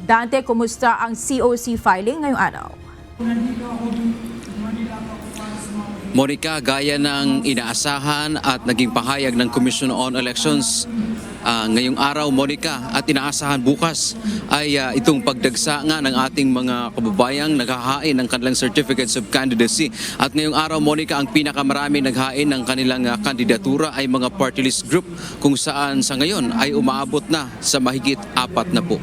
Dante, kumusta ang COC filing ngayong araw? Monica, gaya ng inaasahan at naging pahayag ng Commission on Elections ngayong araw, Monica, at inaasahan bukas ay itong pagdagsa nga ng ating mga kababayang naghahain ng kanilang certificates of candidacy. At ngayong araw, Monica, ang pinakamarami naghain ng kanilang kandidatura ay mga party list group kung saan sa ngayon ay umaabot na sa mahigit 4 na po.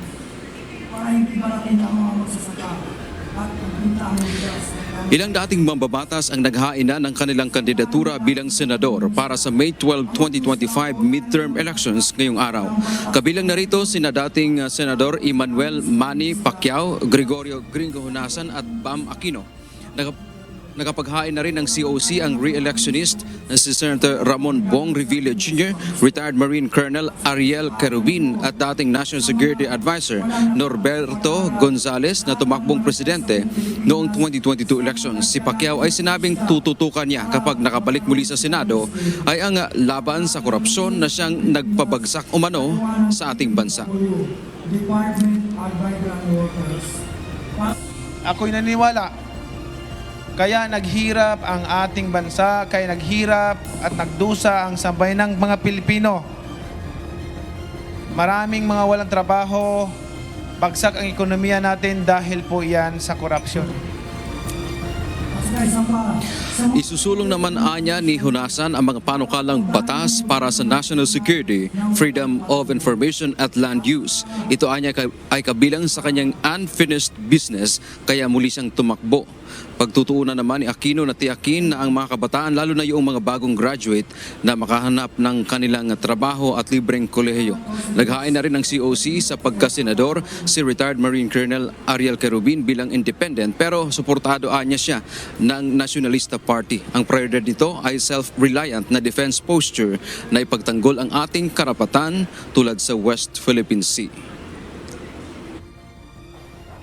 Ilang dating mambabatas ang naghain na ng kanilang kandidatura bilang senador para sa May 12, 2025 midterm elections ngayong araw. Kabilang narito sina dating Senador Emmanuel Manny Pacquiao, Gregorio Gringo Honasan at Bam Aquino. Nakapaghain na rin ng COC ang re-electionist na si Senator Ramon Bong Revilla Jr., retired Marine Colonel Ariel Querubin at dating National Security Advisor Norberto Gonzales na tumakbong presidente noong 2022 elections. Si Pacquiao ay sinabing tututukan niya kapag nakabalik muli sa Senado ay ang laban sa korupsyon na siyang nagpabagsak umano sa ating bansa. Ako'y naniniwala. Kaya naghirap ang ating bansa, kaya naghirap at nagdusa ang sambayanang mga Pilipino. Maraming mga walang trabaho, bagsak ang ekonomiya natin dahil po yan sa korupsyon. Isusulong naman anya ni Honasan ang mga panukalang batas para sa national security, freedom of information at land use. Ito anya ay kabilang sa kanyang unfinished business kaya muli siyang tumakbo. Pagtutuunan naman ni Aquino na tiyakin na ang mga kabataan lalo na yung mga bagong graduate na makahanap ng kanilang trabaho at libreng kolehiyo. Naghain na rin ng COC sa pagkasenador si retired Marine Colonel Ariel Querubin bilang independent pero suportado anya siya ng Nationalista Party. Ang prioridad nito ay self-reliant na defense posture na ipagtanggol ang ating karapatan tulad sa West Philippine Sea.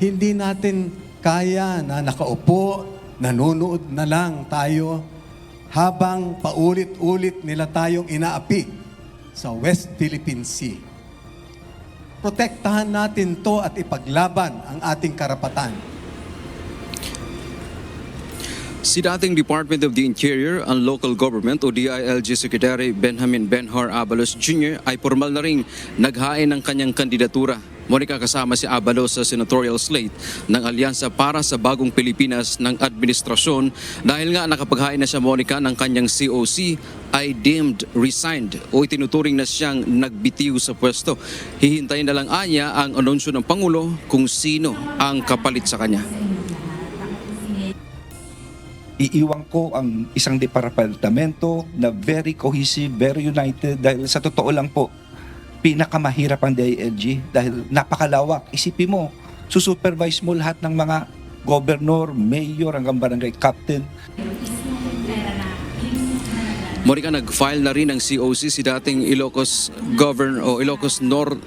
Hindi natin kaya na nakaupo, nanonood na lang tayo habang paulit-ulit nila tayong inaapi sa West Philippine Sea. Protektahan natin to at ipaglaban ang ating karapatan. Si dating Department of the Interior and Local Government o DILG Secretary Benjamin Benhur Abalos Jr. ay formal na ring naghain ng kanyang kandidatura. Monica, kasama si Abalos sa senatorial slate ng Alyansa para sa Bagong Pilipinas ng Administrasyon dahil nga nakapaghain na siya, Monica, ng kanyang COC ay deemed resigned o itinuturing na siyang nagbitiw sa pwesto. Hihintayin na lang anya ang anunsyo ng Pangulo kung sino ang kapalit sa kanya. Iiwan ko ang isang departamento na very cohesive, very united dahil sa totoo lang po, pinakamahirap ang DILG dahil napakalawak. Isipin mo, susupervise mo lahat ng mga gobernador, mayor, hanggang barangay captain. Monica, nag-file na rin ng COC si dating Ilocos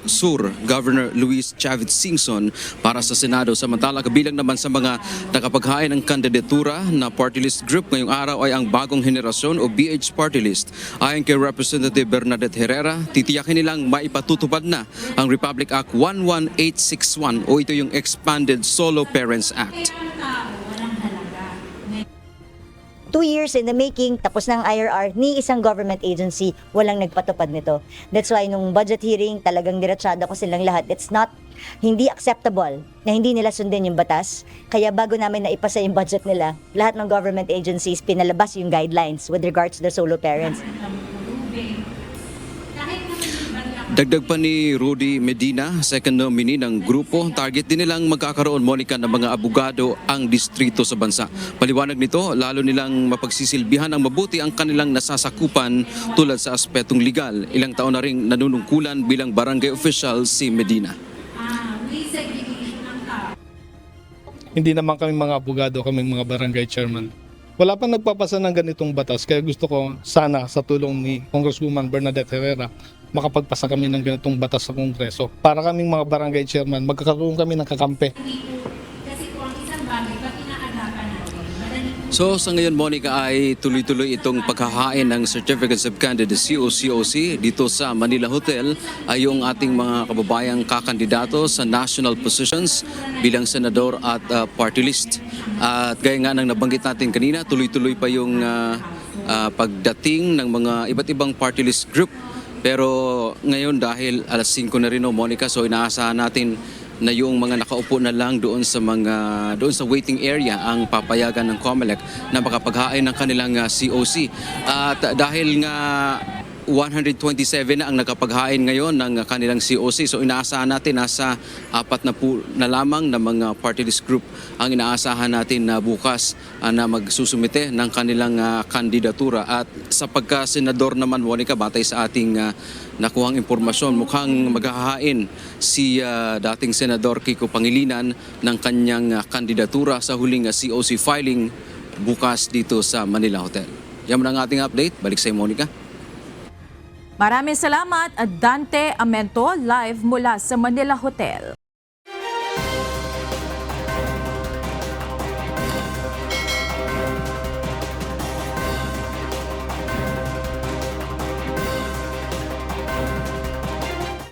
Sur Governor Luis Chavez Singson para sa Senado. Samantala, kabilang naman sa mga nakapaghain ng kandidatura na party list group ngayong araw ay ang Bagong Henerasyon o BH Party List. Ayon kay Representative Bernadette Herrera, titiyakin nilang maipatutupad na ang Republic Act 11861 o ito yung Expanded Solo Parents Act. 2 years in the making, tapos ng IRR, ni isang government agency, walang nagpatupad nito. That's why nung budget hearing, talagang diretsada ko silang lahat. It's not, hindi acceptable na hindi nila sundin yung batas. Kaya bago namin naipasa yung budget nila, lahat ng government agencies pinalabas yung guidelines with regards to the solo parents. Dagdag pa ni Rudy Medina, second nominee ng grupo, target din nilang magkakaroon, Monica, ng mga abogado ang distrito sa bansa. Paliwanag nito, lalo nilang mapagsisilbihan ang mabuti ang kanilang nasasakupan tulad sa aspetong legal. Ilang taon na ring nanunungkulan bilang barangay official si Medina. Hindi naman kami mga abogado, kaming mga barangay chairman. Wala pang nagpapasa ng ganitong batas, kaya gusto ko sana sa tulong ni Congresswoman Bernadette Herrera makapagpasa kami ng ganitong batas sa Kongreso. Para kaming mga barangay chairman, magkakaroon kami ng kakampi. Kasi kung ang isang bagay, ba't inaagapan natin? So sa ngayon, Monica, ay tuloy-tuloy itong paghahain ng Certificates of Candidacy o COC dito sa Manila Hotel ay yung ating mga kababayang kakandidato sa national positions bilang senador at party list. At gaya nga ng nabanggit natin kanina, tuloy-tuloy pa yung pagdating ng mga iba't ibang party list group. Pero ngayon dahil alas 5 na rin, Monica, so inaasahan natin na yung mga nakaupo na lang doon sa waiting area ang papayagan ng COMELEC na makapaghain ng kanilang COC. At dahil nga 127 na ang nakapaghain ngayon ng kanilang COC, so inaasahan natin nasa 40 na lamang na mga party list group ang inaasahan natin na bukas na magsusumite ng kanilang kandidatura. At sa pagka-senador naman, Monica, batay sa ating nakuhang impormasyon, mukhang maghahain si dating Senador Kiko Pangilinan ng kanyang kandidatura sa huling COC filing bukas dito sa Manila Hotel. Yan ang ating update. Balik sa Monica. Maraming salamat, Dante Amento, live mula sa Manila Hotel.